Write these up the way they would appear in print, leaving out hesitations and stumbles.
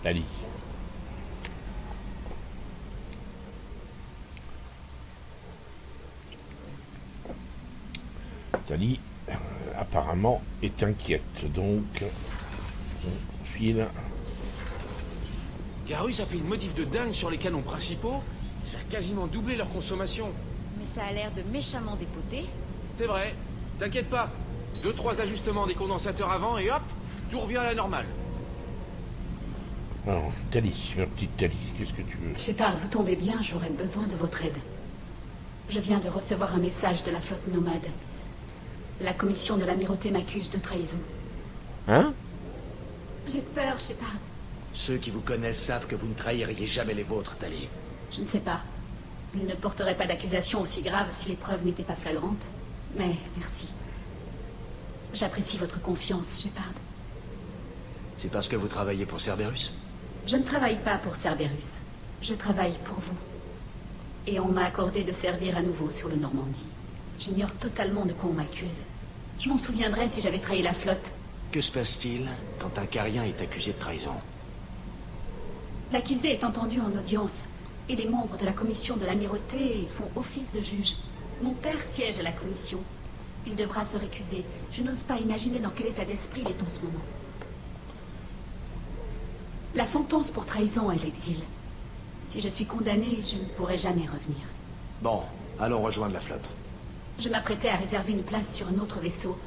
Tali. Tali, apparemment, est inquiète. Donc, on file. Garus a fait une modif de dingue sur les canons principaux. Ça a quasiment doublé leur consommation. Mais ça a l'air de méchamment dépoter. C'est vrai. T'inquiète pas. 2-3 ajustements des condensateurs avant et hop, tout revient à la normale. Alors, Tali, ma petite Tali, qu'est-ce que tu veux? Shepard, vous tombez bien, j'aurais besoin de votre aide. Je viens de recevoir un message de la flotte nomade. La commission de l'amirauté m'accuse de trahison. Hein? J'ai peur, Shepard. Ceux qui vous connaissent savent que vous ne trahiriez jamais les vôtres, Tali. Je ne sais pas. Ils ne porteraient pas d'accusation aussi grave si les preuves n'étaient pas flagrantes. Mais merci. J'apprécie votre confiance, Shepard. C'est parce que vous travaillez pour Cerberus? Je ne travaille pas pour Cerberus. Je travaille pour vous. Et on m'a accordé de servir à nouveau sur le Normandie. J'ignore totalement de quoi on m'accuse. Je m'en souviendrai si j'avais trahi la flotte. Que se passe-t-il quand un carien est accusé de trahison? L'accusé est entendu en audience. Et les membres de la commission de l'amirauté font office de juge. Mon père siège à la commission. Il devra se récuser. Je n'ose pas imaginer dans quel état d'esprit il est en ce moment. La sentence pour trahison est l'exil. Si je suis condamné, je ne pourrai jamais revenir. Bon, allons rejoindre la flotte. Je m'apprêtais à réserver une place sur un autre vaisseau.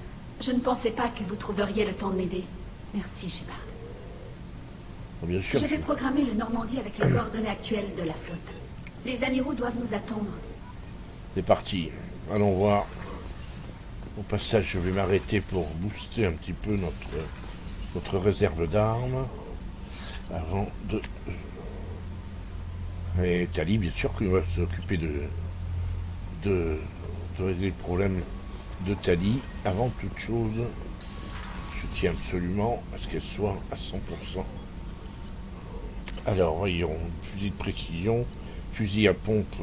Je ne pensais pas que vous trouveriez le temps de m'aider. Merci, Shepard. Bien sûr. Je vais programmer le Normandie avec les coordonnées actuelles de la flotte. Les amiraux doivent nous attendre. C'est parti. Allons voir. Au passage, je vais m'arrêter pour booster un petit peu notre réserve d'armes. Avant de... Et Tali, bien sûr, qu'on va s'occuper de régler le problème de Tali. Avant toute chose, je tiens absolument à ce qu'elle soit à 100%. Alors, voyons, fusil de précision, fusil à pompe,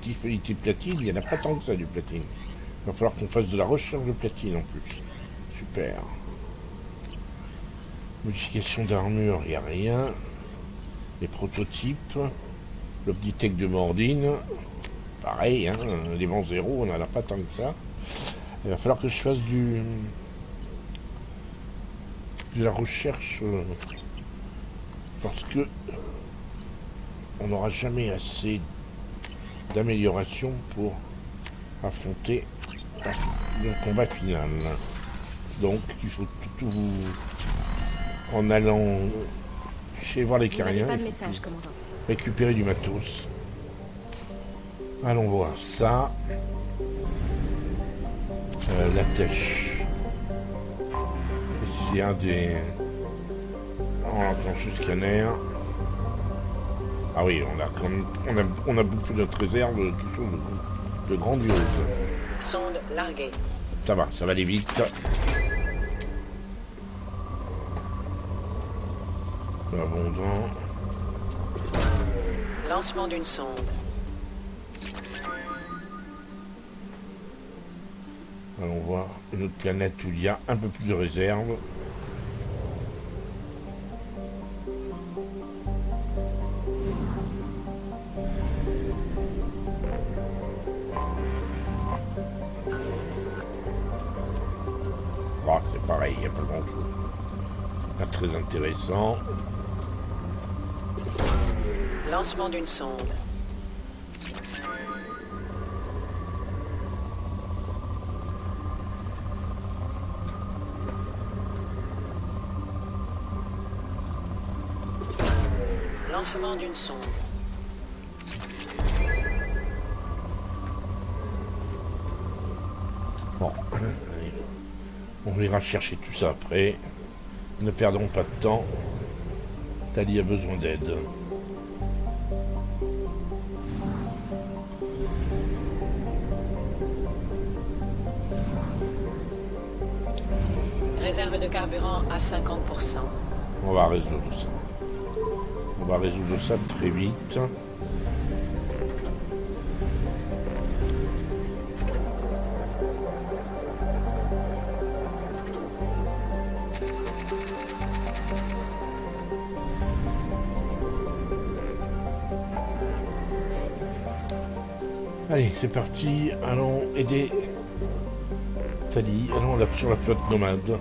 petit platine, il n'y en a pas tant que ça du platine. Il va falloir qu'on fasse de la recherche de platine en plus. Super. Modification d'armure, il n'y a rien. Les prototypes, l'Optitech de Mordine, pareil, hein, l'élément 0, on n'en a pas tant que ça. Il va falloir que je fasse de la recherche parce que on n'aura jamais assez d'amélioration pour affronter le combat final. Donc il faut tout en allant chez voir les Cariens, pas de message, commandant. Récupérer du matos. Allons voir ça. La tèche. C'est un des... On enclenche le scanner. Ah oui, on a bouffé notre réserve, quelque chose de grandiose. Sonde larguée. Ça va aller vite. Abondant. Lancement d'une sonde. Allons voir une autre planète où il y a un peu plus de réserve. Ah, c'est pareil, il n'y a pas grand chose. C'est pas très intéressant. Lancement d'une sonde. Lancement d'une sonde. Bon, on ira chercher tout ça après. Ne perdons pas de temps. Tali a besoin d'aide. Réserve de carburant à 50%. On va résoudre ça. On va résoudre ça très vite. Allez, c'est parti. Allons aider Tali. Allons sur la flotte nomade.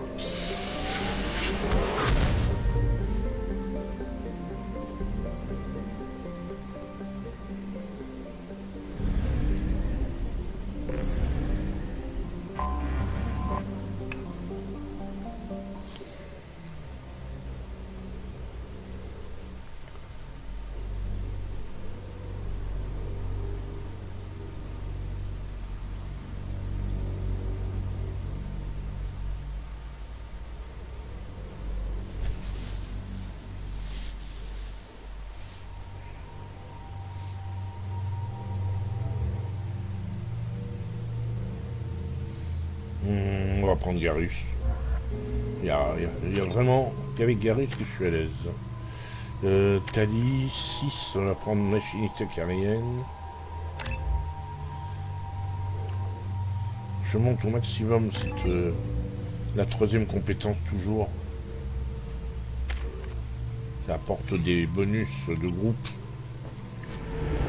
On va prendre Garrus. Il y a vraiment qu'avec Garrus que je suis à l'aise. Tali, 6, on va prendre machiniste acarienne. Je monte au maximum cette, la troisième compétence toujours. Ça apporte des bonus de groupe.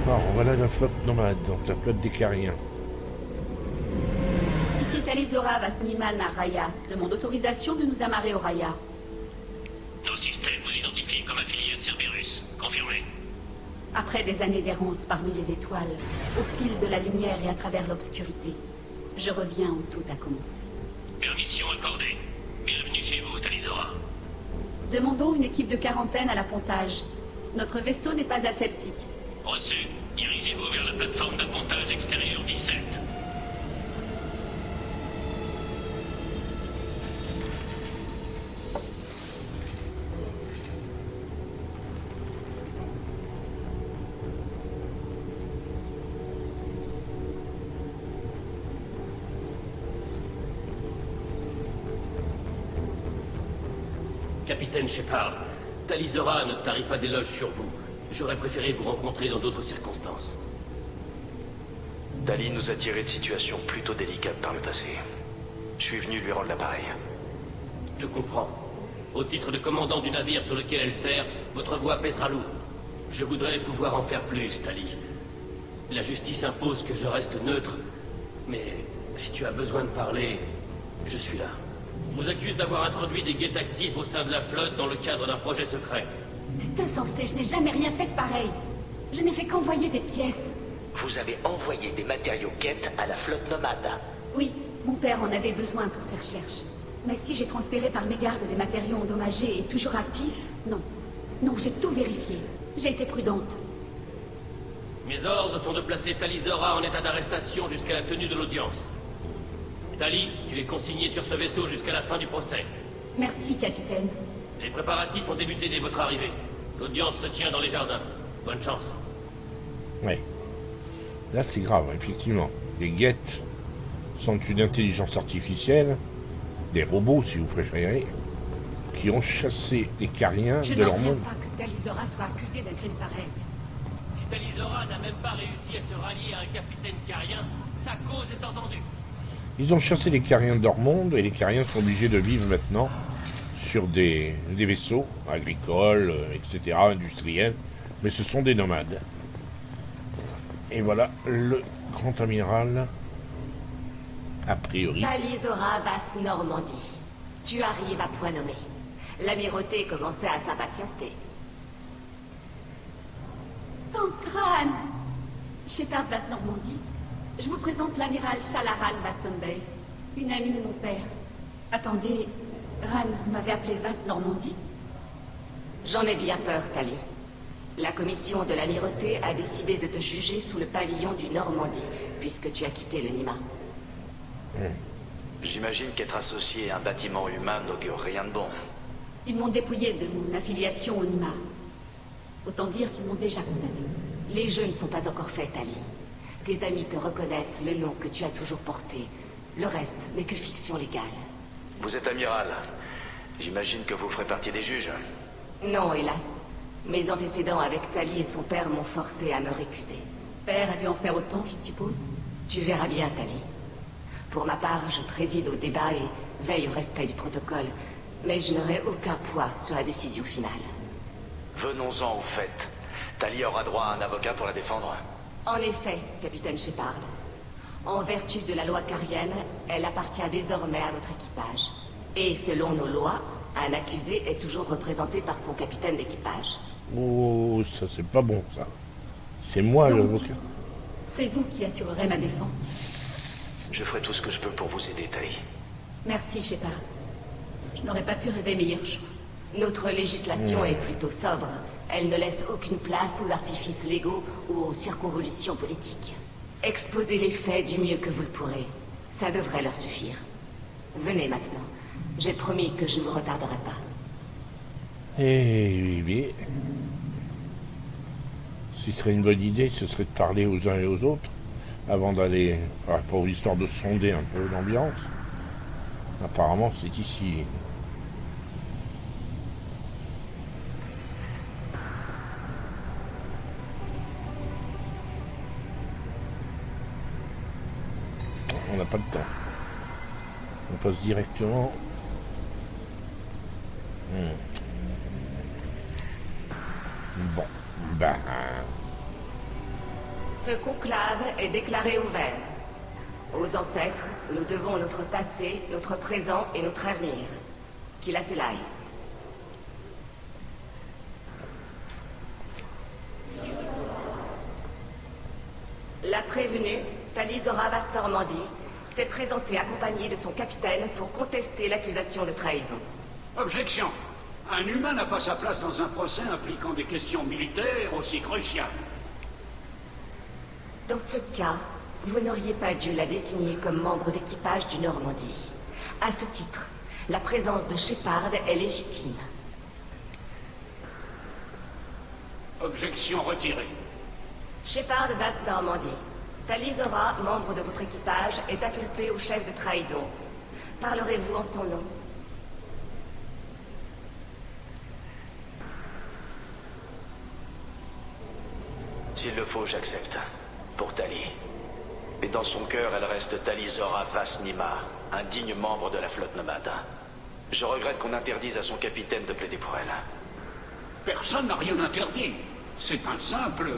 Alors voilà la flotte nomade, donc la flotte des Cariens. Ici Talizora Vasniman à Raya. Demande autorisation de nous amarrer au Raya. Nos systèmes vous identifient comme affiliés à Cerberus. Confirmé. Après des années d'errance parmi les étoiles, au fil de la lumière et à travers l'obscurité, je reviens où tout a commencé. Permission accordée. Bienvenue chez vous, Talizora. Demandons une équipe de quarantaine à l'appontage. Notre vaisseau n'est pas aseptique. Reçu. Dirigez-vous vers la plateforme d'appontage extérieure 17. Capitaine Shepard, Talizora ne tarit pas d'éloges sur vous. J'aurais préféré vous rencontrer dans d'autres circonstances. Tali nous a tiré de situations plutôt délicates par le passé. Je suis venu lui rendre l'appareil. Je comprends. Au titre de commandant du navire sur lequel elle sert, votre voix pèsera lourd. Je voudrais pouvoir en faire plus, Tali. La justice impose que je reste neutre, mais si tu as besoin de parler, je suis là. On vous accuse d'avoir introduit des guettes actifs au sein de la flotte dans le cadre d'un projet secret. C'est insensé, je n'ai jamais rien fait de pareil. Je n'ai fait qu'envoyer des pièces. Vous avez envoyé des matériaux guettes à la flotte nomade. Oui, mon père en avait besoin pour ses recherches. Mais si j'ai transféré par mégarde des matériaux endommagés et toujours actifs, non. Non, j'ai tout vérifié. J'ai été prudente. Mes ordres sont de placer Talizora en état d'arrestation jusqu'à la tenue de l'audience. Tali, tu es consigné sur ce vaisseau jusqu'à la fin du procès. Merci, capitaine. Les préparatifs ont débuté dès votre arrivée. L'audience se tient dans les jardins. Bonne chance. Ouais. Là, c'est grave, effectivement. Les guettes sont une intelligence artificielle, des robots, si vous préférez, qui ont chassé les Cariens de leur monde. Je ne pas que Talizora soit accusée d'un crime pareil. Si Talizora n'a même pas réussi à se rallier à un capitaine carien, sa cause est entendue. Ils ont chassé les Cariens de leur monde, et les Cariens sont obligés de vivre maintenant sur des vaisseaux agricoles, etc., industriels, mais ce sont des nomades. Et voilà le grand amiral, a priori. Talizora Vas Normandie. Tu arrives à point nommé. L'amirauté commençait à s'impatienter. Tancran Shepard Vas Normandie, je vous présente l'amiral Shalaran Vastonbey, une amie de mon père. Attendez, Ran, vous m'avez appelé Vas Normandie? J'en ai bien peur, Tali. La commission de l'amirauté a décidé de te juger sous le pavillon du Normandie, puisque tu as quitté le Nima. J'imagine qu'être associé à un bâtiment humain n'augure rien de bon. Ils m'ont dépouillé de mon affiliation au Nima. Autant dire qu'ils m'ont déjà condamné. Les jeux ne sont pas encore faits, Tali. Tes amis te reconnaissent le nom que tu as toujours porté. Le reste n'est que fiction légale. Vous êtes amiral. J'imagine que vous ferez partie des juges. Non, hélas. Mes antécédents avec Tali et son père m'ont forcé à me récuser. Père a dû en faire autant, je suppose. Tu verras bien, Tali. Pour ma part, je préside au débat et veille au respect du protocole, mais je n'aurai aucun poids sur la décision finale. Venons-en au fait. Tali aura droit à un avocat pour la défendre. En effet, capitaine Shepard. En vertu de la loi carienne, elle appartient désormais à votre équipage. Et selon nos lois, un accusé est toujours représenté par son capitaine d'équipage. Oh, ça c'est pas bon ça. C'est moi l'avocat. C'est vous qui assurerez ma défense. Je ferai tout ce que je peux pour vous aider, Tali. Merci, Shepard. Je n'aurais pas pu rêver meilleur choix. Notre législation est plutôt sobre. Elle ne laisse aucune place aux artifices légaux ou aux circonvolutions politiques. Exposez les faits du mieux que vous le pourrez. Ça devrait leur suffire. Venez maintenant. J'ai promis que je ne vous retarderai pas. Eh oui, ce qui serait une bonne idée, ce serait de parler aux uns et aux autres avant d'aller, pour l'histoire de sonder un peu l'ambiance. Apparemment, c'est ici. On n'a pas de temps. On passe directement. Bon, ben... Ce conclave est déclaré ouvert. Aux ancêtres, nous devons notre passé, notre présent et notre avenir. Qu'il a cela aille. La prévenue, Tali Zora Vastormandi, s'est présentée accompagnée de son capitaine pour contester l'accusation de trahison. Objection. Un humain n'a pas sa place dans un procès impliquant des questions militaires aussi cruciales. Dans ce cas, vous n'auriez pas dû la désigner comme membre d'équipage du Normandie. À ce titre, la présence de Shepard est légitime. Objection retirée. Shepard Vastormandi. Tali Zora, membre de votre équipage, est inculpé au chef de trahison. Parlerez-vous en son nom? S'il le faut, j'accepte. Pour Tali. Mais dans son cœur, elle reste Tali Zora Vas-Nima, un digne membre de la flotte nomade. Je regrette qu'on interdise à son capitaine de plaider pour elle. Personne n'a rien interdit. C'est un simple...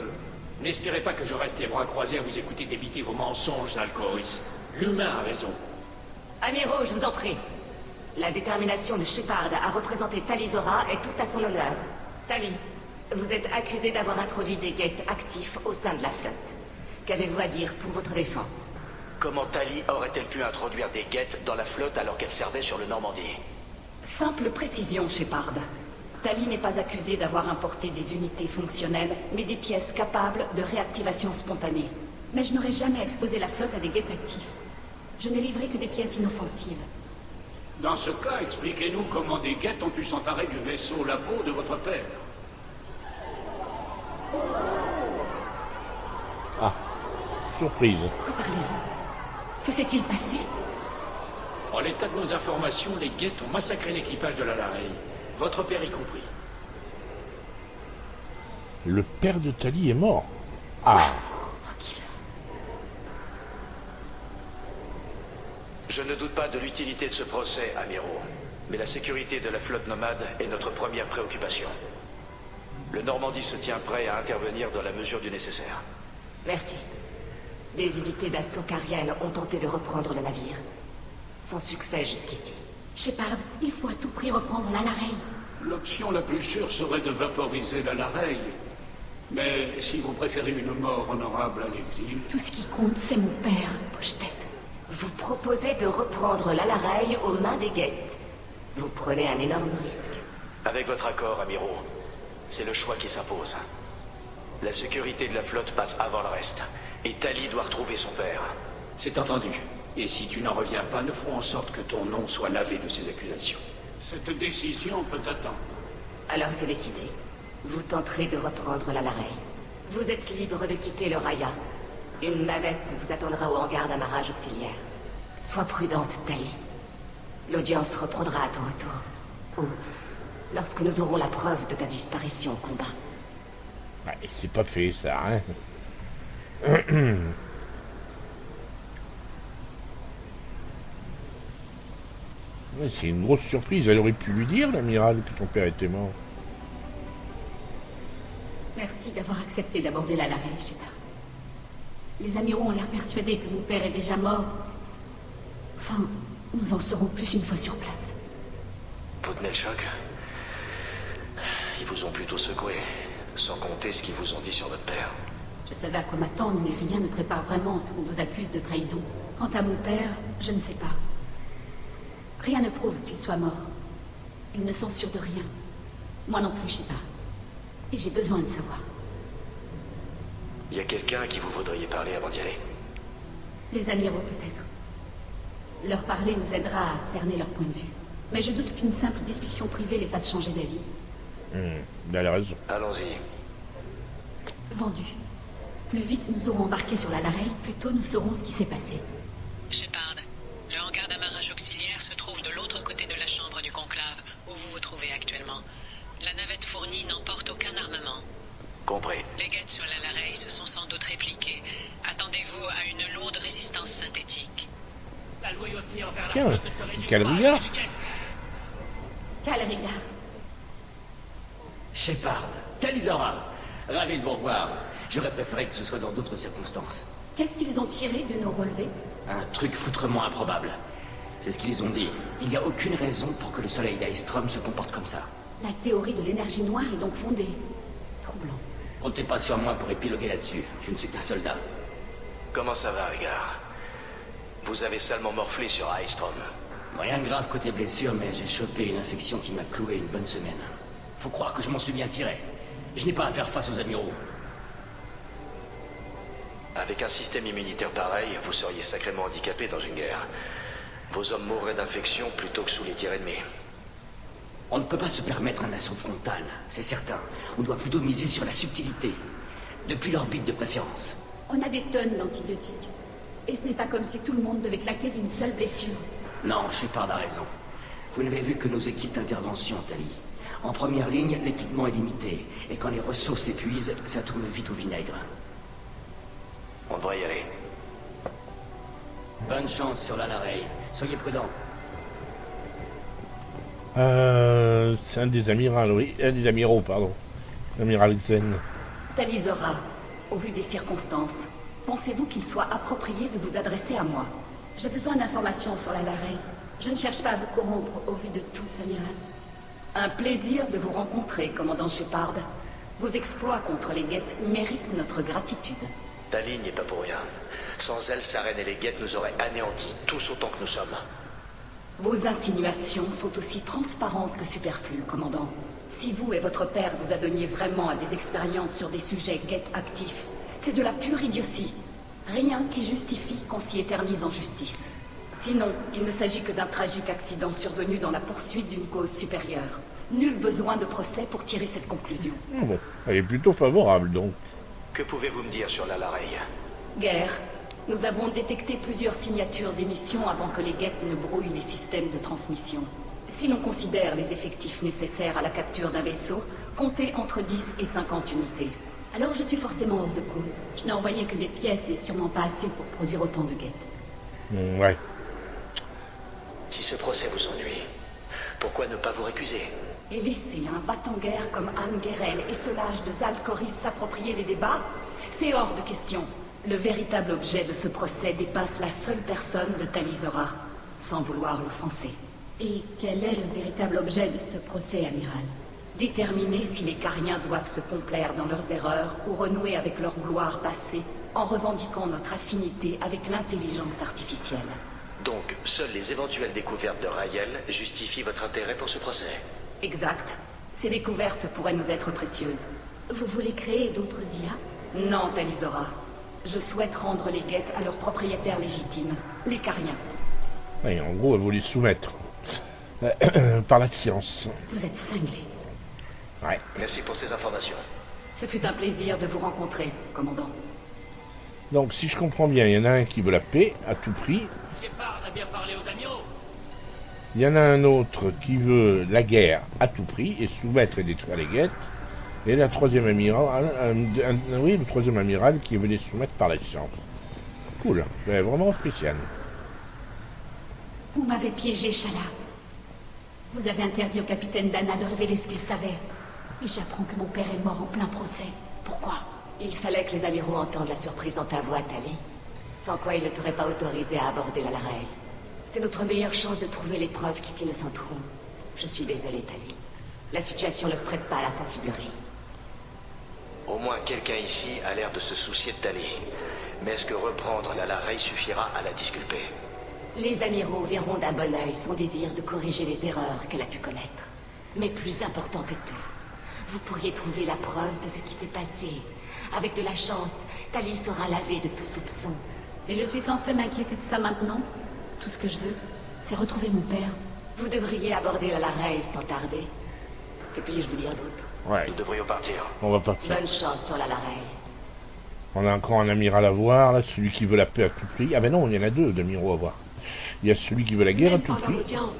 N'espérez pas que je reste les bras croisés à vous écouter débiter vos mensonges, Alcoris. L'humain a raison. Amiraux, je vous en prie. La détermination de Shepard à représenter Tali Zora est toute à son honneur. Tali, vous êtes accusé d'avoir introduit des guettes actifs au sein de la flotte. Qu'avez-vous à dire pour votre défense? Comment Tali aurait-elle pu introduire des guettes dans la flotte alors qu'elle servait sur le Normandie? Simple précision, Shepard. Tali n'est pas accusée d'avoir importé des unités fonctionnelles, mais des pièces capables de réactivation spontanée. Mais je n'aurais jamais exposé la flotte à des guettes actifs. Je n'ai livré que des pièces inoffensives. Dans ce cas, expliquez-nous comment des guettes ont pu s'emparer du vaisseau labo de votre père. Ah, surprise. Quoi parlez-vous? Que s'est-il passé? En l'état de nos informations, les guettes ont massacré l'équipage de la Lareille. Votre père y compris. Le père de Tali est mort. Ah. Je ne doute pas de l'utilité de ce procès, Amiraux. Mais la sécurité de la flotte nomade est notre première préoccupation. Le Normandie se tient prêt à intervenir dans la mesure du nécessaire. Merci. Des unités d'assaut cariennes ont tenté de reprendre le navire. Sans succès jusqu'ici. Shepard, il faut à tout prix reprendre la Lareille. L'option la plus sûre serait de vaporiser la Lareille. Mais si vous préférez une mort honorable à l'exil... Tout ce qui compte, c'est mon père, poche-tête. Vous proposez de reprendre la Lareille aux mains des guettes. Vous prenez un énorme risque. Avec votre accord, Amiraux, c'est le choix qui s'impose. La sécurité de la flotte passe avant le reste. Et Tali doit retrouver son père. C'est entendu. Et si tu n'en reviens pas, nous ferons en sorte que ton nom soit lavé de ces accusations. Cette décision peut attendre. Alors c'est décidé. Vous tenterez de reprendre la Lareille. Vous êtes libre de quitter le Raya. Une navette vous attendra au hangar d'amarrage auxiliaire. Sois prudente, Tali. L'audience reprendra à ton retour. Ou lorsque nous aurons la preuve de ta disparition au combat. Ouais, c'est pas fait ça, hein. Ouais, c'est une grosse surprise. Elle aurait pu lui dire, l'amiral, que son père était mort. Merci d'avoir accepté d'aborder la Lareille, Shepard. Les amiraux ont l'air persuadés que mon père est déjà mort. Enfin, nous en saurons plus une fois sur place. Vous tenez le choc? Ils vous ont plutôt secoué, sans compter ce qu'ils vous ont dit sur votre père. Je savais à quoi m'attendre, mais rien ne prépare vraiment à ce qu'on vous accuse de trahison. Quant à mon père, je ne sais pas. Rien ne prouve qu'il soit mort. Il ne censure de rien. Moi non plus, je sais pas. Et j'ai besoin de savoir. Y a quelqu'un à qui vous voudriez parler avant d'y aller? Les amiraux, peut-être. Leur parler nous aidera à cerner leur point de vue. Mais je doute qu'une simple discussion privée les fasse changer d'avis. Il a raison. Allons-y. Vendu. Plus vite nous aurons embarqué sur la Lareille, plus tôt nous saurons ce qui s'est passé. Shepard, le hangar d'amarrage auxiliaire se trouve de l'autre côté de la chambre du conclave, où vous vous trouvez actuellement. La navette fournie n'emporte aucun armement. Compris. Les guettes sur la Lareille se sont sans doute répliquées. Attendez-vous à une lourde résistance synthétique. La loyauté envers la Tiens, flotte ne se résume Calriga. pas à une guette. Calriga. Shepard, Talizora, ravi de vous revoir. J'aurais préféré que ce soit dans d'autres circonstances. Qu'est-ce qu'ils ont tiré de nos relevés? Un truc foutrement improbable. C'est ce qu'ils ont dit. Il n'y a aucune raison pour que le soleil d'Aestrom se comporte comme ça. La théorie de l'énergie noire est donc fondée. Troublant. Comptez pas sur moi pour épiloguer là-dessus. Je ne suis qu'un soldat. Comment ça va, Régard? Vous avez salement morflé sur Aestrom. Rien de grave côté blessure, mais j'ai chopé une infection qui m'a cloué une bonne semaine. Faut croire que je m'en suis bien tiré. Je n'ai pas à faire face aux amiraux. Avec un système immunitaire pareil, vous seriez sacrément handicapé dans une guerre. Vos hommes mourraient d'infection plutôt que sous les tirs ennemis. On ne peut pas se permettre un assaut frontal, c'est certain. On doit plutôt miser sur la subtilité. Depuis l'orbite de préférence. On a des tonnes d'antibiotiques. Et ce n'est pas comme si tout le monde devait claquer d'une seule blessure. Non, Shepard a raison. Vous n'avez vu que nos équipes d'intervention, Tali. En première ligne, l'équipement est limité. Et quand les ressources s'épuisent, ça tourne vite au vinaigre. On devrait y aller. Bonne chance sur la Lareille. Soyez prudents. C'est un des amiraux, oui. Un des amiraux, pardon. L'amiral Xen. Talizora, au vu des circonstances, pensez-vous qu'il soit approprié de vous adresser à moi? J'ai besoin d'informations sur la Lareille. Je ne cherche pas à vous corrompre au vu de tous, amiral. Un plaisir de vous rencontrer, commandant Shepard. Vos exploits contre les guettes méritent notre gratitude. Tali n'y est pas pour rien. Sans elle, Saren et les guettes nous auraient anéantis, tous autant que nous sommes. Vos insinuations sont aussi transparentes que superflues, commandant. Si vous et votre père vous adonniez vraiment à des expériences sur des sujets guettes actifs, c'est de la pure idiotie. Rien qui justifie qu'on s'y éternise en justice. Sinon, il ne s'agit que d'un tragique accident survenu dans la poursuite d'une cause supérieure. Nul besoin de procès pour tirer cette conclusion. Bon, elle est plutôt favorable, donc. Que pouvez-vous me dire sur la Lareille? Guerre. Nous avons détecté plusieurs signatures d'émissions avant que les guettes ne brouillent les systèmes de transmission. Si l'on considère les effectifs nécessaires à la capture d'un vaisseau, comptez entre 10 et 50 unités. Alors je suis forcément hors de cause. Je n'ai envoyé que des pièces et sûrement pas assez pour produire autant de guettes. Ouais. Si ce procès vous ennuie, pourquoi ne pas vous récuser? Et laisser un va-t-en-guerre comme Anne Guerel et ce lâche de Zal Koris s'approprier les débats? C'est hors de question. Le véritable objet de ce procès dépasse la seule personne de Talizora, sans vouloir l'offenser. Et quel est le véritable objet de ce procès, amiral? Déterminer si les Cariens doivent se complaire dans leurs erreurs ou renouer avec leur gloire passée en revendiquant notre affinité avec l'intelligence artificielle. Donc, seules les éventuelles découvertes de Raël justifient votre intérêt pour ce procès? Exact. Ces découvertes pourraient nous être précieuses. Vous voulez créer d'autres IA? Non, Talizora. Je souhaite rendre les guettes à leurs propriétaires légitimes, les Cariens. Oui, en gros, elle veut les soumettre. Par la science. Vous êtes cinglé. Ouais. Merci pour ces informations. Ce fut un plaisir de vous rencontrer, commandant. Donc, si je comprends bien, il y en a un qui veut la paix à tout prix. Shepard a bien parlé aux amiraux. Il y en a un autre qui veut la guerre à tout prix et soumettre et détruire les guettes. Et la troisième amiral, oui, le troisième amiral qui veut les soumettre par la science. Cool, mais vraiment spécial. Vous m'avez piégé, Shala. Vous avez interdit au capitaine Dana de révéler ce qu'il savait. Et j'apprends que mon père est mort en plein procès. Pourquoi? Il fallait que les amiraux entendent la surprise dans ta voix, Tali. Sans quoi ils ne t'auraient pas autorisé à aborder la Lareille. C'est notre meilleure chance de trouver les preuves qui t'innocenteront. Je suis désolé, Tali. La situation ne se prête pas à la sensiblerie. Au moins quelqu'un ici a l'air de se soucier de Tali. Mais est-ce que reprendre la Lareille suffira à la disculper? Les amiraux verront d'un bon œil son désir de corriger les erreurs qu'elle a pu commettre. Mais plus important que tout, vous pourriez trouver la preuve de ce qui s'est passé. Avec de la chance, Tali sera lavée de tout soupçon. Et je suis censée m'inquiéter de ça maintenant? Tout ce que je veux, c'est retrouver mon père. Vous devriez aborder la Lareille sans tarder. Que puis-je vous dire d'autre? Ouais. Nous devrions partir. On va partir. Bonne chance sur la Lareille. On a encore un amiral à voir, là, celui qui veut la paix à tout prix. Ah ben non, il y en a deux d'amiraux à voir. Il y a celui qui veut la guerre à tout prix.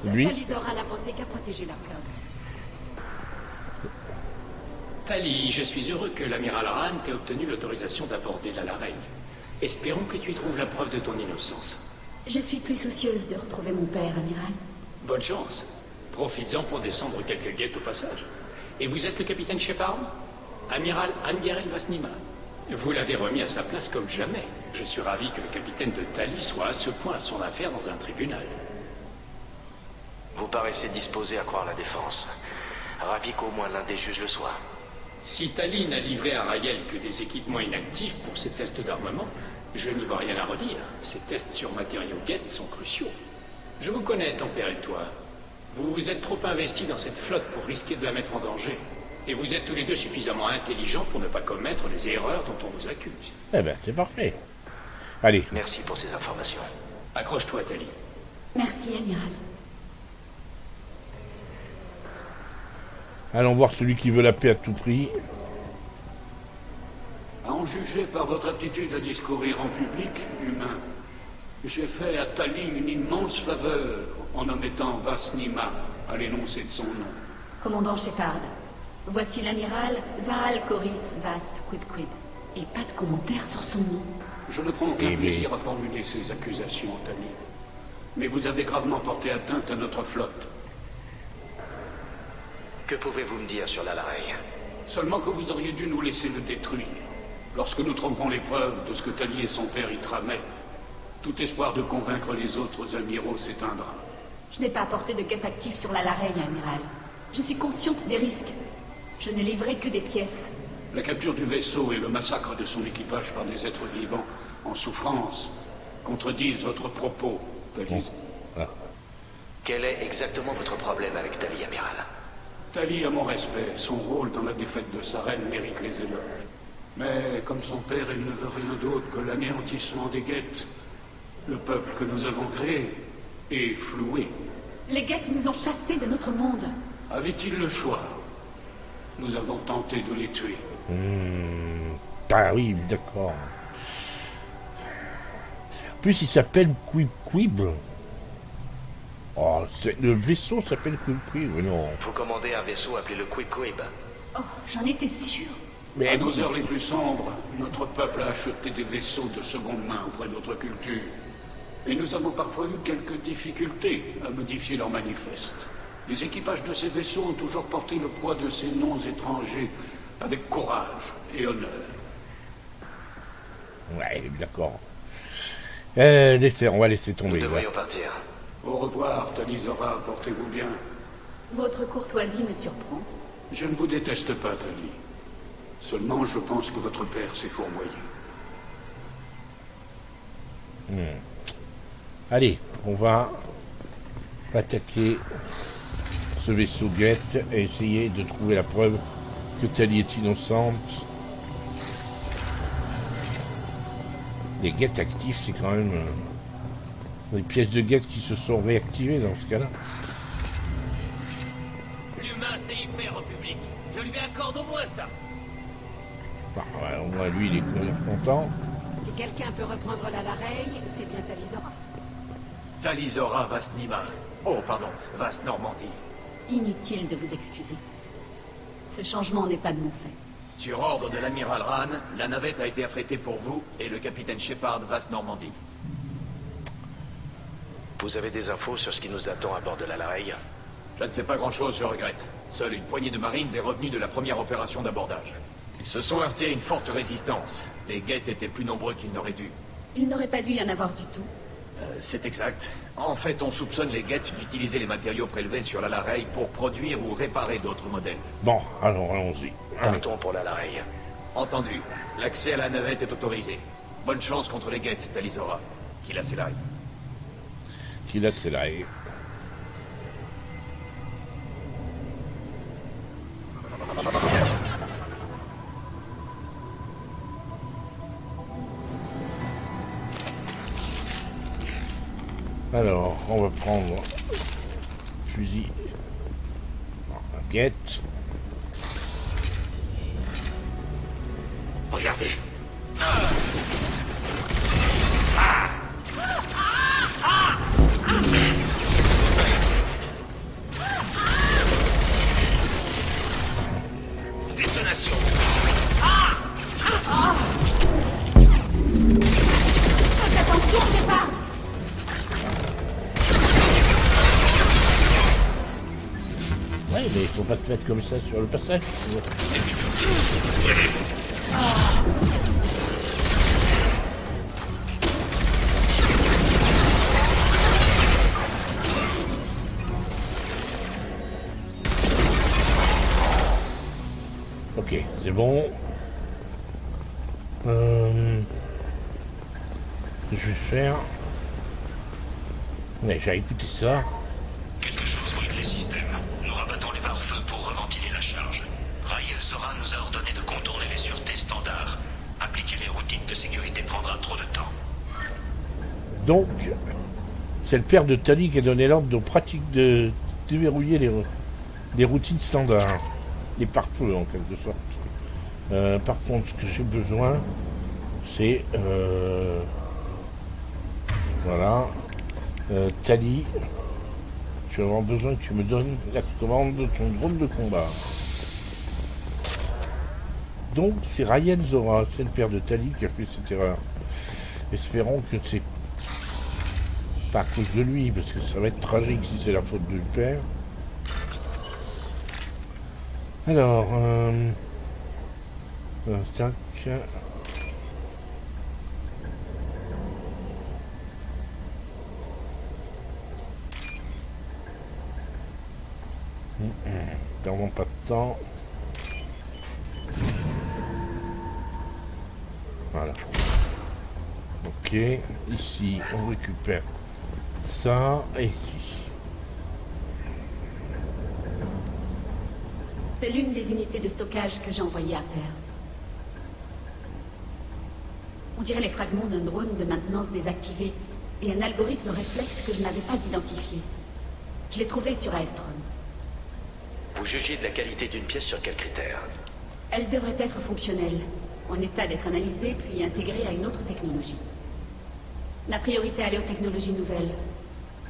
Lui. Talizora n'a pensé qu'à protéger la flotte. Tali, je suis heureux que l'amiral Rahn t'ait obtenu l'autorisation d'aborder la Lareille. Espérons que tu y trouves la preuve de ton innocence. Je suis plus soucieuse de retrouver mon père, amiral. Bonne chance. Profites-en pour descendre quelques guettes au passage. Et vous êtes le capitaine Shepard? Amiral Angerel Vasnima. Vous l'avez remis à sa place comme jamais. Je suis ravi que le capitaine de Tali soit à ce point à son affaire dans un tribunal. Vous paraissez disposé à croire la défense. Ravi qu'au moins l'un des juges le soit. Si Tali n'a livré à Raël que des équipements inactifs pour ses tests d'armement, je n'y vois rien à redire. Ces tests sur matériaux guettes sont cruciaux. Je vous connais, ton père et toi. Vous vous êtes trop investis dans cette flotte pour risquer de la mettre en danger. Et vous êtes tous les deux suffisamment intelligents pour ne pas commettre les erreurs dont on vous accuse. Eh ben, c'est parfait. Allez. Merci pour ces informations. Accroche-toi, Tali. Merci, amiral. Allons voir celui qui veut la paix à tout prix. À en juger par votre aptitude à discourir en public, humain, j'ai fait à Tali une immense faveur en omettant Vasnima à l'énoncé de son nom. Commandant Shepard, voici l'amiral Zahal Koris Vas Quib. Et pas de commentaire sur son nom. Je ne prends aucun plaisir à formuler ces accusations, Tali. Mais vous avez gravement porté atteinte à notre flotte. Que pouvez-vous me dire sur la Lareille? Seulement que vous auriez dû nous laisser le détruire. Lorsque nous trouverons les preuves de ce que Tali et son père y tramaient, tout espoir de convaincre les autres amiraux s'éteindra. Je n'ai pas apporté de guet actif sur la Lareille, amiral. Je suis consciente des risques. Je n'ai livré que des pièces. La capture du vaisseau et le massacre de son équipage par des êtres vivants en souffrance contredisent votre propos, Tali. Quel est exactement votre problème avec Tali, amiral? Tali a mon respect. Son rôle dans la défaite de sa reine mérite les éloges. Mais comme son père, elle ne veut rien d'autre que l'anéantissement des guettes. Le peuple que nous avons créé est floué. Les guettes nous ont chassés de notre monde. Avait-il le choix? Nous avons tenté de les tuer. Ah oui, d'accord. En plus, il s'appelle Quib. Oh, le vaisseau s'appelle Quib, non. Vous commandez un vaisseau appelé le Quib. Oh, j'en étais sûr. Mais à nos heures les plus sombres, notre peuple a acheté des vaisseaux de seconde main auprès de notre culture. Et nous avons parfois eu quelques difficultés à modifier leur manifeste. Les équipages de ces vaisseaux ont toujours porté le poids de ces noms étrangers avec courage et honneur. Ouais, d'accord. On va laisser tomber. Nous devrions partir. Au revoir, Talizora, portez-vous bien. Votre courtoisie me surprend. Je ne vous déteste pas, Tali. Seulement, je pense que votre père s'est fourvoyé. Allez, on va attaquer ce vaisseau guette et essayer de trouver la preuve que Tali est innocente. Les guettes actifs, c'est quand même des pièces de guettes qui se sont réactivées dans ce cas-là. L'humain, c'est hyper au public. Je lui accorde au moins ça. Bah, ouais, au moins lui, il est content. Si quelqu'un peut reprendre la Lareille, c'est bien Talizora. Talizora Vasnima. Oh, pardon, Vas Normandie. Inutile de vous excuser. Ce changement n'est pas de mon fait. Sur ordre de l'amiral Rahn, la navette a été affrétée pour vous et le capitaine Shepard Vas Normandie. Vous avez des infos sur ce qui nous attend à bord de la Lareille? Je ne sais pas grand-chose, je regrette. Seule une poignée de marines est revenue de la première opération d'abordage. Ils se sont heurtés à une forte résistance. Les Geth étaient plus nombreux qu'ils n'auraient dû. Il n'aurait pas dû y en avoir du tout. C'est exact. En fait, on soupçonne les Geth d'utiliser les matériaux prélevés sur la Larey pour produire ou réparer d'autres modèles. Bon, alors allons-y. Partons pour la Larey. Entendu. L'accès à la navette est autorisé. Bonne chance contre les Geth, Talizora. Qu'il a ses lailles. Qu'il a ses lailles. Alors, on va prendre fusil, la guette. Regardez. Détonation. Faites attention, Shepard. Ouais, mais il faut pas te mettre comme ça sur le passage. Ok, c'est bon. Ce que je vais faire... Mais j'ai écouté ça. Quelque chose brûle les systèmes. Nous rabattons les pare-feux pour reventiler la charge. Raïel Zora nous a ordonné de contourner les sûretés standards. Appliquer les routines de sécurité prendra trop de temps. Donc, c'est le père de Tali qui a donné l'ordre aux pratiques de déverrouiller les routines standards. Les pare-feux, en quelque sorte. Par contre, ce que j'ai besoin, c'est... voilà. Tali, je vais avoir besoin que tu me donnes la commande de ton drone de combat. Donc, c'est Raïel Zora, c'est le père de Tali qui a fait cette erreur. Espérons que c'est pas à cause de lui, parce que ça va être tragique si c'est la faute du père. Alors, tac. Perdons pas de temps. Voilà. Ok, ici on récupère ça et ici. C'est l'une des unités de stockage que j'ai envoyées à terre. On dirait les fragments d'un drone de maintenance désactivé et un algorithme réflexe que je n'avais pas identifié. Je l'ai trouvé sur Aestrom. Vous jugez de la qualité d'une pièce sur quels critères? Elle devrait être fonctionnelle, en état d'être analysée puis intégrée à une autre technologie. Ma priorité allait aux technologies nouvelles.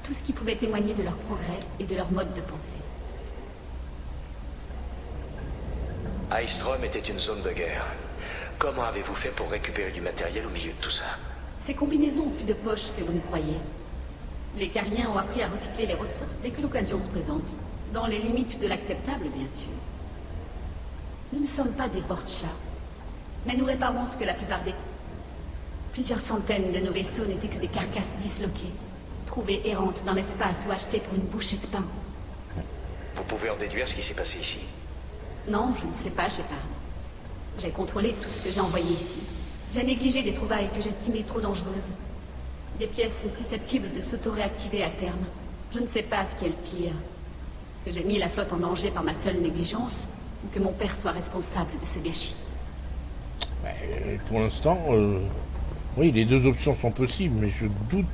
Tout ce qui pouvait témoigner de leur progrès et de leur mode de pensée. Aestrom était une zone de guerre. Comment avez-vous fait pour récupérer du matériel au milieu de tout ça? Ces combinaisons ont plus de poches que vous ne croyez. Les Cariens ont appris à recycler les ressources dès que l'occasion se présente. Dans les limites de l'acceptable, bien sûr. Nous ne sommes pas des porte-chats. Mais nous réparons ce que la plupart des... Plusieurs centaines de nos vaisseaux n'étaient que des carcasses disloquées, trouvées errantes dans l'espace ou achetées pour une bouchée de pain. Vous pouvez en déduire ce qui s'est passé ici? Non, je ne sais pas, Shepard. J'ai contrôlé tout ce que j'ai envoyé ici. J'ai négligé des trouvailles que j'estimais trop dangereuses. Des pièces susceptibles de s'auto-réactiver à terme. Je ne sais pas ce qui est le pire. Que j'ai mis la flotte en danger par ma seule négligence, ou que mon père soit responsable de ce gâchis. Pour l'instant, oui, les deux options sont possibles, mais je doute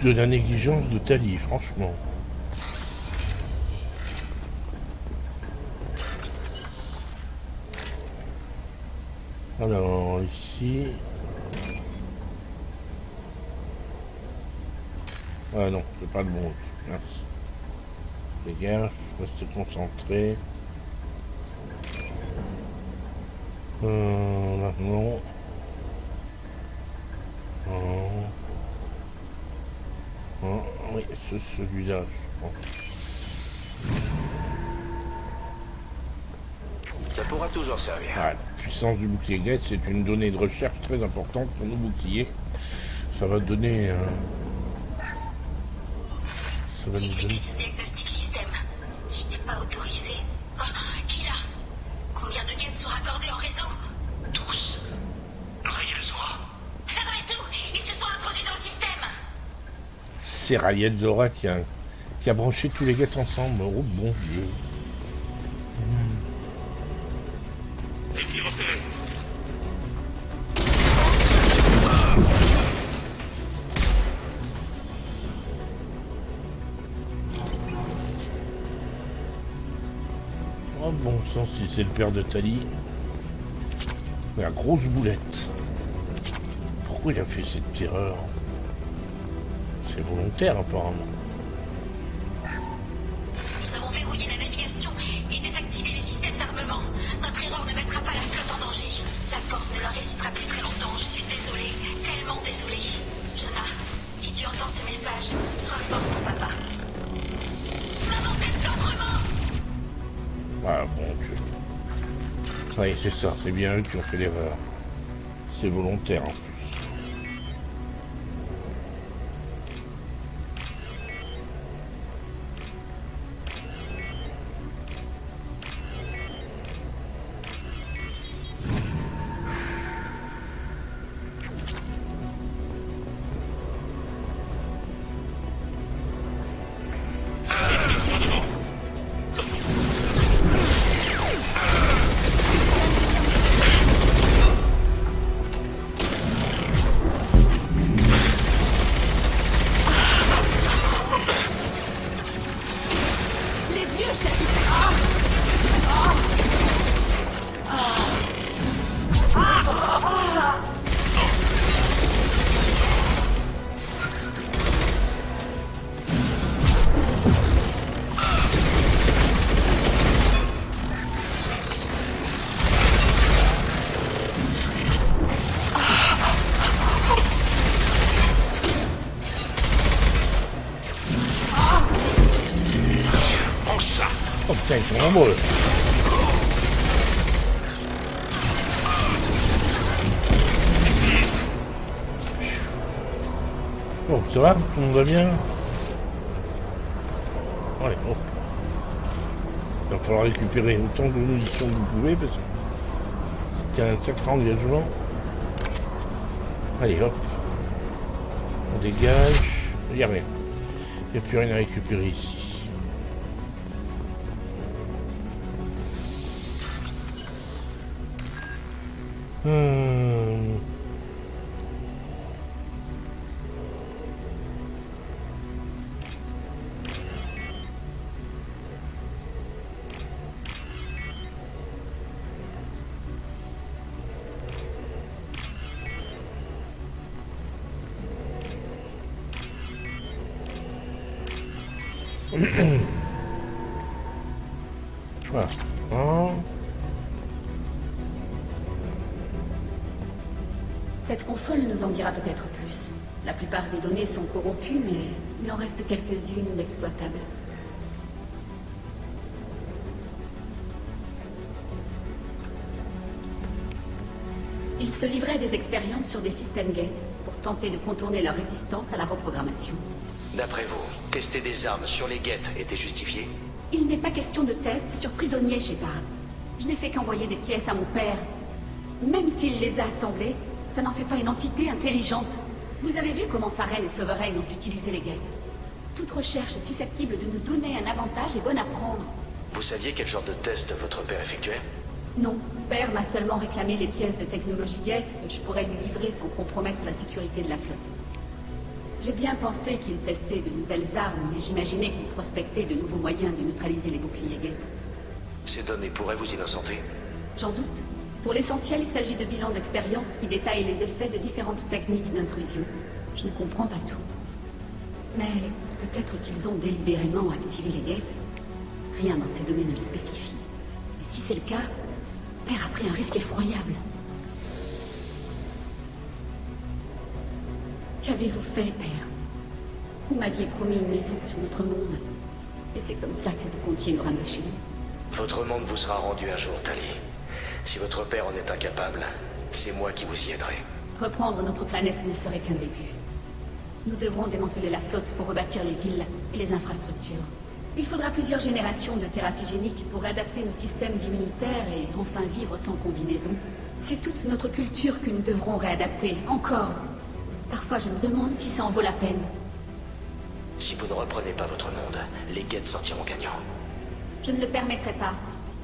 de la négligence de Tali, franchement. Alors, ici... Ah non, c'est pas le bon. Merci. Fais gaffe, reste concentré. Là, non. Oui, c'est celui-là, je pense. Ça pourra toujours servir. Voilà, la puissance du bouclier Geth, c'est une donnée de recherche très importante pour nos boucliers. Ça va donner... ça va nous donner... J'exécute diagnostic système. Je n'ai pas autorisé. Oh, qui là? Combien de Geth sont raccordés en réseau? Tous. Raël Zora. Ça va et tout. Ils se sont introduits dans le système. C'est Raël Zora qui a branché tous les Geth ensemble. Oh bon Dieu. Ennemi repéré. Oh bon sang, si c'est le père de Tali. La grosse boulette. Pourquoi il a fait cette terreur? C'est volontaire apparemment. Nous avons verrouillé la navigation et désactivé les systèmes d'armement. Notre erreur ne mettra pas la flotte en danger. La porte ne leur résistera plus très longtemps. Je suis désolée, tellement désolée. Jonah, si tu entends ce message, sois fort pour papa. Maman t'aime tendrement. Ah bon Dieu. Oui, c'est ça, c'est bien eux qui ont fait l'erreur. C'est volontaire en plus. Oh putain, ils sont nombreux. Bon, ça va? Tout le monde va bien? Ouais, bon. Il va falloir récupérer autant de munitions que vous pouvez parce que c'était un sacré engagement. Allez, hop. On dégage. Il n'y a rien. Il n'y a plus rien à récupérer ici. Voilà. Cette console nous en dira peut-être plus. La plupart des données sont corrompues, mais il en reste quelques-unes d'exploitables. Ils se livraient des expériences sur des systèmes Geth pour tenter de contourner leur résistance à la reprogrammation. D'après vous, tester des armes sur les Geth était justifié? Il n'est pas question de test sur prisonniers, Shepard. Je n'ai fait qu'envoyer des pièces à mon père. Même s'il les a assemblées, ça n'en fait pas une entité intelligente. Vous avez vu comment Saren et Sovereign ont utilisé les Geth. Toute recherche susceptible de nous donner un avantage est bonne à prendre. Vous saviez quel genre de test votre père effectuait? Non, père m'a seulement réclamé les pièces de technologie Geth que je pourrais lui livrer sans compromettre la sécurité de la flotte. J'ai bien pensé qu'il testait de nouvelles armes, mais j'imaginais qu'il prospectait de nouveaux moyens de neutraliser les boucliers Geth. Ces données pourraient vous innocenter? J'en doute. Pour l'essentiel, il s'agit de bilans d'expérience qui détaillent les effets de différentes techniques d'intrusion. Je ne comprends pas tout. Mais peut-être qu'ils ont délibérément activé les Geth. Rien dans ces données ne le spécifie. Et si c'est le cas, père a pris un risque effroyable. Qu'avez-vous fait, père? Vous m'aviez promis une maison sur notre monde. Et c'est comme ça que vous comptiez nous ramener chez nous. Votre monde vous sera rendu un jour, Tali. Si votre père en est incapable, c'est moi qui vous y aiderai. Reprendre notre planète ne serait qu'un début. Nous devrons démanteler la flotte pour rebâtir les villes et les infrastructures. Il faudra plusieurs générations de thérapie génique pour adapter nos systèmes immunitaires et enfin vivre sans combinaison. C'est toute notre culture que nous devrons réadapter, encore. Parfois je me demande si ça en vaut la peine. Si vous ne reprenez pas votre monde, les Geth sortiront gagnants. Je ne le permettrai pas.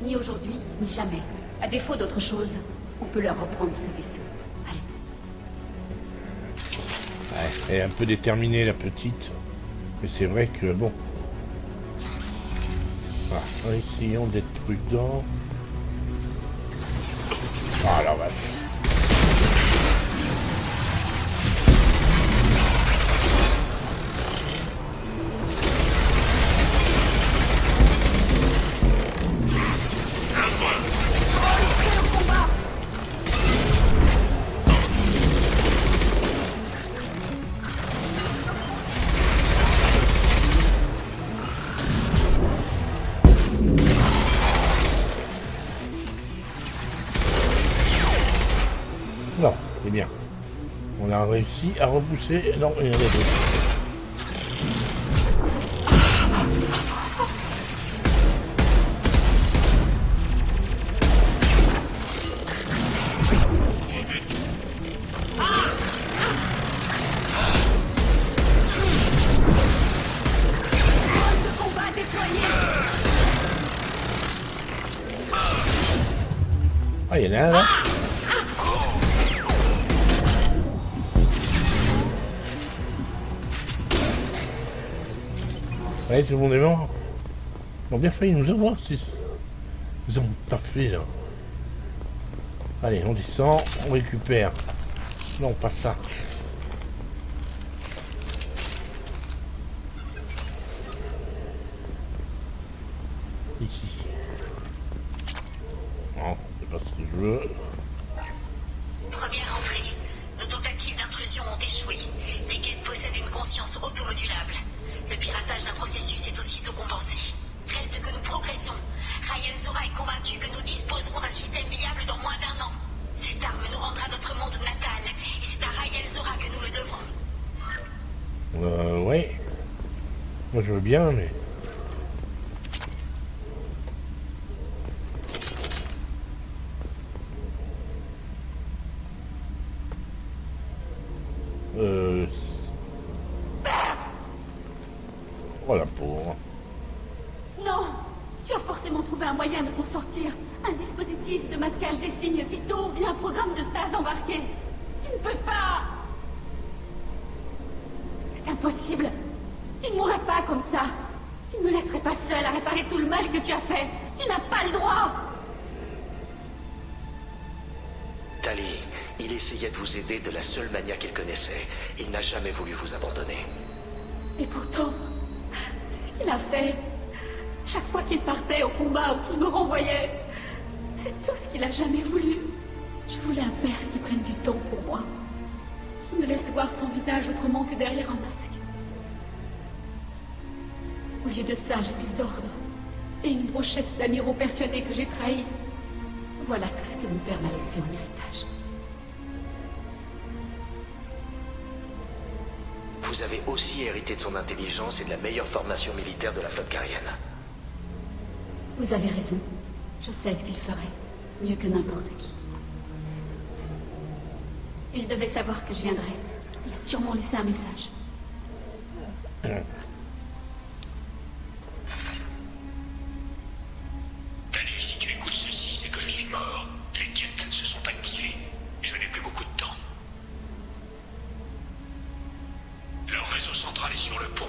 Ni aujourd'hui, ni jamais. À défaut d'autre chose, on peut leur reprendre ce vaisseau. Allez. Ouais, elle est un peu déterminée, la petite. Mais c'est vrai que, bon... Voilà, essayons d'être prudents. Ah la vache. Non, c'est bien. On a réussi à repousser. Non, il y en a d'autres. Ah, il y en a un là. Ouais, tout le monde est mort. Ils ont bien failli nous avoir, ils ont pas fait là. Allez, on descend, on récupère. Non, pas ça. Ici. Non, c'est pas ce que je veux. Première entrée. Nos tentatives d'intrusion ont échoué. Les Geth possèdent une conscience automodulable. Le piratage d'un processus est aussitôt compensé. Reste que nous progressons. Raël Zora est convaincu que nous disposerons d'un système viable dans moins d'1 an. Cette arme nous rendra notre monde natal, et c'est à Raël Zora que nous le devrons. Ouais. Moi je veux bien, mais... Oh la pauvre. Non! Tu as forcément trouvé un moyen de t'en sortir. Un dispositif de masquage des signes vitaux ou bien un programme de stase embarqué. Tu ne peux pas! C'est impossible. Tu ne mourrais pas comme ça. Tu ne me laisserais pas seule à réparer tout le mal que tu as fait. Tu n'as pas le droit! Tali, il essayait de vous aider de la seule manière qu'il connaissait. Il n'a jamais voulu vous abandonner. Et pourtant, c'est ce qu'il a fait. Chaque fois qu'il partait au combat ou qu'il me renvoyait, c'est tout ce qu'il a jamais voulu. Je voulais un père qui prenne du temps pour moi, qui me laisse voir son visage autrement que derrière un masque. Au lieu de ça, j'ai des ordres et une brochette d'amiraux persuadés que j'ai trahi. Voilà tout ce que mon père m'a laissé en héritage. Vous avez aussi hérité de son intelligence et de la meilleure formation militaire de la flotte carienne. Vous avez raison. Je sais ce qu'il ferait. Mieux que n'importe qui. Il devait savoir que je viendrais. Il a sûrement laissé un message. Tali, si tu écoutes ceci, c'est que je suis mort. Les Geth se sont activés. Je n'ai plus beaucoup de temps. Leur réseau central est sur le pont.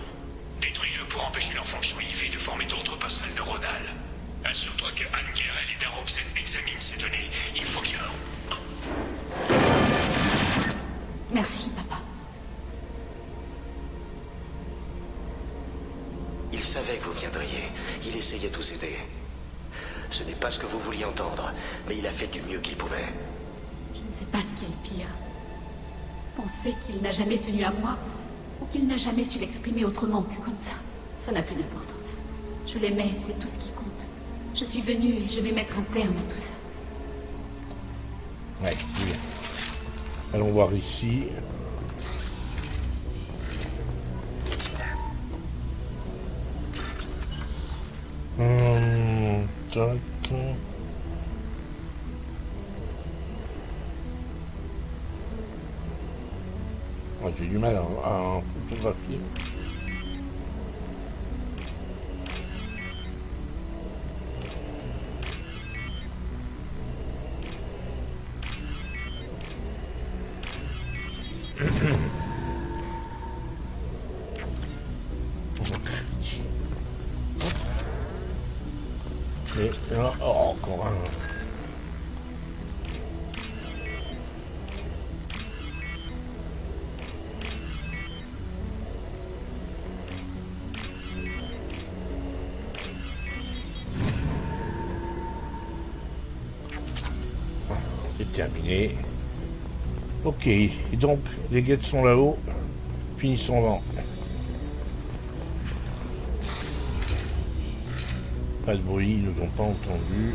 Détruis-le pour empêcher leur fonction IV de former d'autres passerelles neuronales. Assure-toi que Anne-Guerrel et Daroxen examinent ces données. Il faut qu'ils... Merci, papa. Il savait que vous viendriez. Il essayait de vous aider. Ce n'est pas ce que vous vouliez entendre, mais il a fait du mieux qu'il pouvait. Je ne sais pas ce qui est le pire. Penser qu'il n'a jamais tenu à moi, ou qu'il n'a jamais su l'exprimer autrement que comme ça n'a plus d'importance. Je l'aimais, c'est tout ce qui compte. Je suis venue et je vais mettre un terme à tout ça. Ouais, c'est bien. Allons voir ici. Tac. Oh, j'ai du mal à photographier. Et là, oh, encore un. C'est terminé. Ok, et donc les guettes sont là-haut. Finissons-en. Pas de bruit, ils nous ont pas entendus.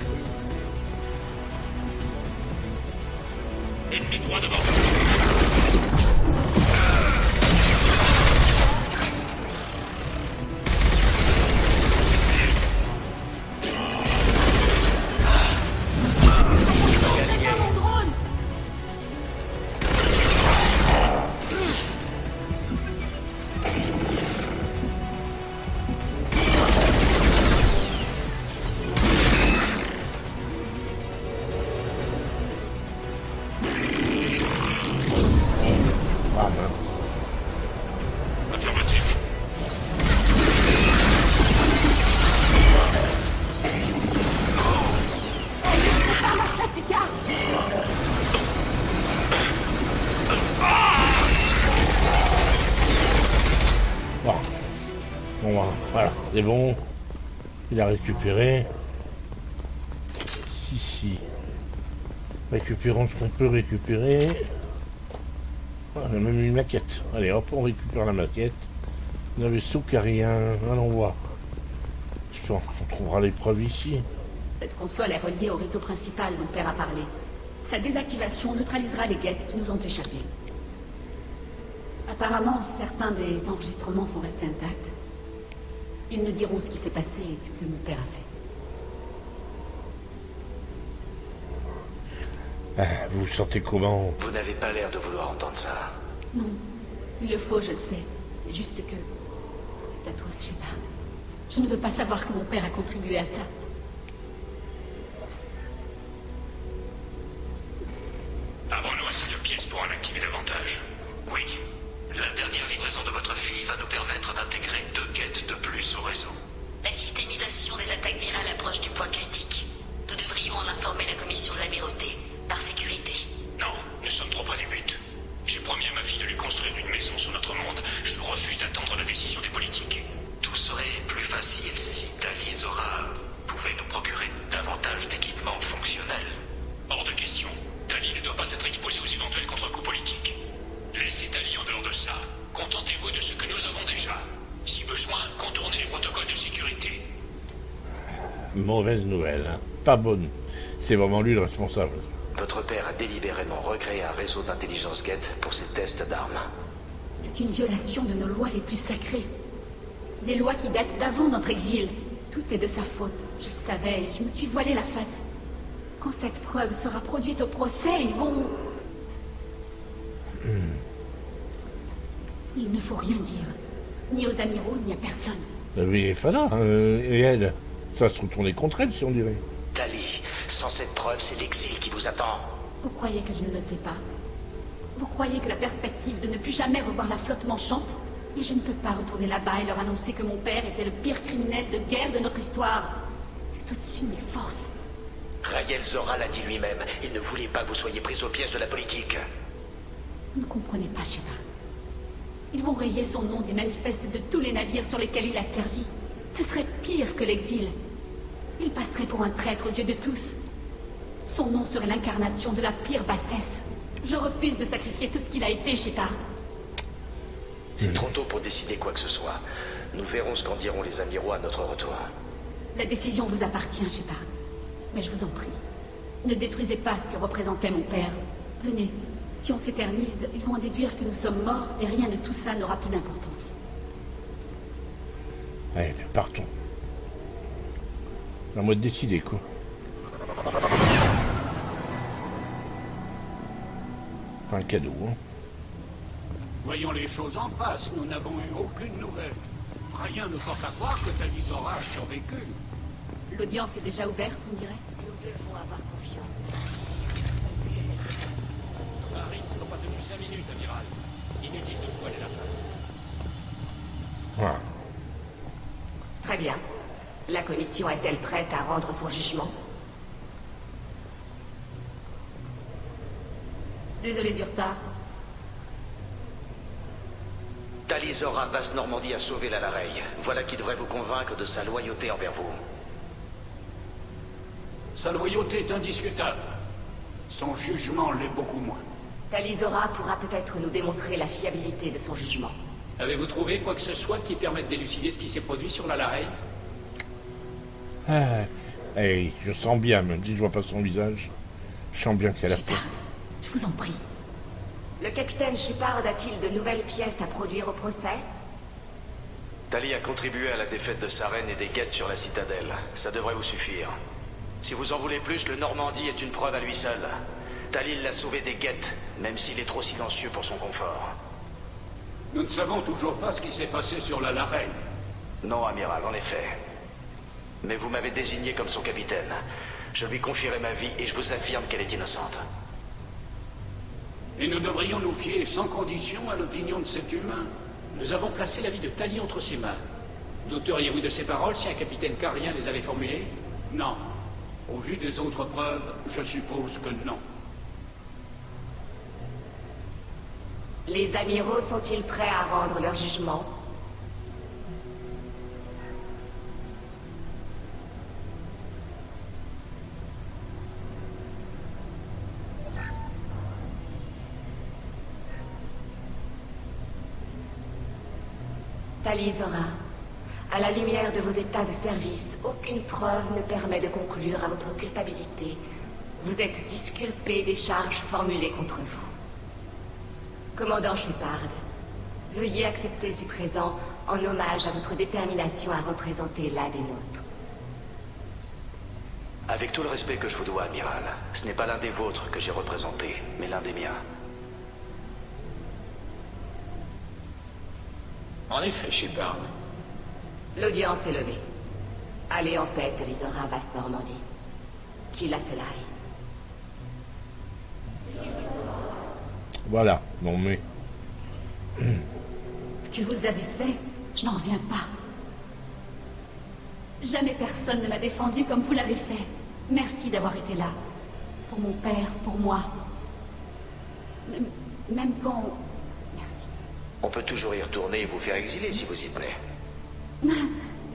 Ennemi droit devant. C'est bon, il a récupéré. Si. Récupérons ce qu'on peut récupérer. Ah, on a même une maquette. Allez hop, on récupère la maquette. On avait Soukarien, allons voir. On trouvera les preuves ici. Cette console est reliée au réseau principal dont Père a parlé. Sa désactivation neutralisera les guettes qui nous ont échappé. Apparemment, certains des enregistrements sont restés intacts. Ils nous diront ce qui s'est passé et ce que mon père a fait. Vous vous sentez comment? Vous n'avez pas l'air de vouloir entendre ça. Non, il le faut, je le sais. C'est juste que... c'est à toi, Shepard. Je ne veux pas savoir que mon père a contribué à ça. Avons-nous assez de pièces pour en activer davantage? Oui. La dernière livraison de votre fille va nous permettre d'intégrer 2 guettes de plus au réseau. La systémisation des attaques virales approche du point critique. Nous devrions en informer la commission de l'amirauté, par sécurité. Non, nous sommes trop près du but. J'ai promis à ma fille de lui construire une maison sur notre monde. Je refuse d'attendre la décision des politiques. Tout serait plus facile si Tali Zora pouvait nous procurer davantage d'équipements fonctionnels. Hors de question. Tali ne doit pas être exposée aux éventuels contre-coups politiques. Laissez Tali en dehors de ça. Contentez-vous de ce que nous avons déjà. Si besoin, contournez les protocoles de sécurité. Mauvaise nouvelle, hein. Pas bonne. C'est vraiment lui le responsable. Votre père a délibérément recréé un réseau d'intelligence guette pour ses tests d'armes. C'est une violation de nos lois les plus sacrées. Des lois qui datent d'avant notre exil. Tout est de sa faute. Je le savais, je me suis voilé la face. Quand cette preuve sera produite au procès, ils vont... Il ne faut rien dire. Ni aux amiraux, ni à personne. Mais Fada, et elle, ça va se retourner contre elle, si on dirait. Tali, sans cette preuve, c'est l'exil qui vous attend. Vous croyez que je ne le sais pas? Vous croyez que la perspective de ne plus jamais revoir la flotte m'enchante? Et je ne peux pas retourner là-bas et leur annoncer que mon père était le pire criminel de guerre de notre histoire. C'est au-dessus de mes forces. Raël Zora l'a dit lui-même. Il ne voulait pas que vous soyez pris au piège de la politique. Vous ne comprenez pas, Shepard. Ils vont rayer son nom des manifestes de tous les navires sur lesquels il a servi. Ce serait pire que l'exil. Il passerait pour un traître aux yeux de tous. Son nom serait l'incarnation de la pire bassesse. Je refuse de sacrifier tout ce qu'il a été, Shepard. C'est trop tôt pour décider quoi que ce soit. Nous verrons ce qu'en diront les amiraux à notre retour. La décision vous appartient, Shepard. Mais je vous en prie, Ne détruisez pas ce que représentait mon père. Venez, si on s'éternise, ils vont en déduire que nous sommes morts et rien de tout ça n'aura plus d'importance. Allez, partons. À moi de décider, quoi. Un cadeau, hein. Voyons les choses en face, nous n'avons eu aucune nouvelle. Rien ne porte à croire que Talisora a survécu. L'audience est déjà ouverte, on dirait. Nous devons avoir confiance. Nos marines n'ont pas tenu 5 minutes, amiral. Inutile de se voiler la face. Voilà. Très bien. La commission est-elle prête à rendre son jugement? Désolé du retard. Talisora Vaste Normandie a sauvé la Lareille. Voilà qui devrait vous convaincre de sa loyauté envers vous. Sa loyauté est indiscutable. Son jugement l'est beaucoup moins. Talisora pourra peut-être nous démontrer la fiabilité de son jugement. Avez-vous trouvé quoi que ce soit qui permette d'élucider ce qui s'est produit sur la Lareille? Hey, je sens bien, même si je vois pas son visage. Je sens bien qu'elle a peur. Je vous en prie. Le capitaine Shepard a-t-il de nouvelles pièces à produire au procès? Tali a contribué à la défaite de sa reine et des guettes sur la citadelle. Ça devrait vous suffire. Si vous en voulez plus, le Normandie est une preuve à lui seul. Tali l'a sauvé des guettes, même s'il est trop silencieux pour son confort. Nous ne savons toujours pas ce qui s'est passé sur la Lareille. Non, amiral, en effet. Mais vous m'avez désigné comme son capitaine. Je lui confierai ma vie et je vous affirme qu'elle est innocente. Et nous devrions nous fier sans condition à l'opinion de cet humain. Nous avons placé la vie de Tali entre ses mains. Douteriez-vous de ses paroles si un capitaine carrien les avait formulées? Non. Au vu des autres preuves, je suppose que non. Les amiraux sont-ils prêts à rendre leur jugement? Talisora, à la lumière de vos états de service, aucune preuve ne permet de conclure à votre culpabilité. Vous êtes disculpé des charges formulées contre vous. Commandant Shepard, veuillez accepter ces présents en hommage à votre détermination à représenter l'un des nôtres. Avec tout le respect que je vous dois, amiral, ce n'est pas l'un des vôtres que j'ai représenté, mais l'un des miens. En effet, Shepard. L'audience est levée. Allez en paix, Talisora Vaste Normandie. Qu'il a cela aille. Voilà, non mais... Ce que vous avez fait, je n'en reviens pas. Jamais personne ne m'a défendu comme vous l'avez fait. Merci d'avoir été là. Pour mon père, pour moi. Même quand... Merci. On peut toujours y retourner et vous faire exiler si vous y tenez.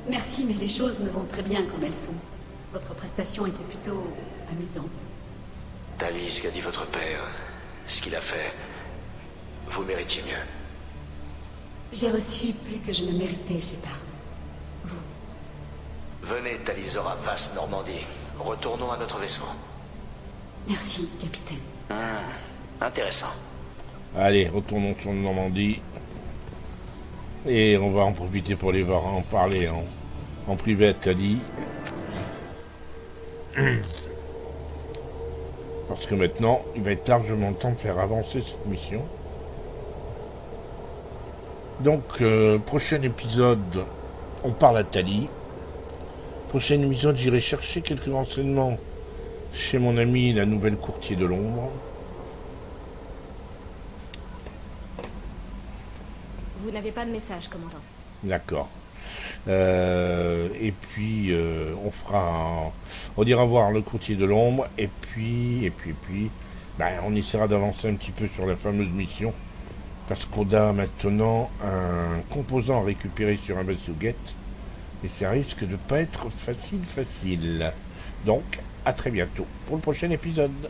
Merci, mais les choses me vont très bien comme elles sont. Votre prestation était plutôt amusante. Tali, ce qu'a dit votre père, ce qu'il a fait, vous méritiez mieux. J'ai reçu plus que je ne méritais, Shepard. Venez, Talisora Vaste Normandie. Retournons à notre vaisseau. Merci, capitaine. Intéressant. Allez, retournons sur le Normandie. Et on va en profiter pour les voir en parler en privé à Tali. Parce que maintenant, il va être largement temps de faire avancer cette mission. Donc, prochain épisode, on parle à Tali. Prochain épisode, j'irai chercher quelques renseignements chez mon ami, la nouvelle courtier de l'ombre. Vous n'avez pas de message, commandant. D'accord. Et puis, on ira voir le courtier de l'ombre. Et puis, on essaiera d'avancer un petit peu sur la fameuse mission. Parce qu'on a maintenant un composant à récupérer sur un vaisseau guette. Et ça risque de pas être facile. Donc, à très bientôt pour le prochain épisode.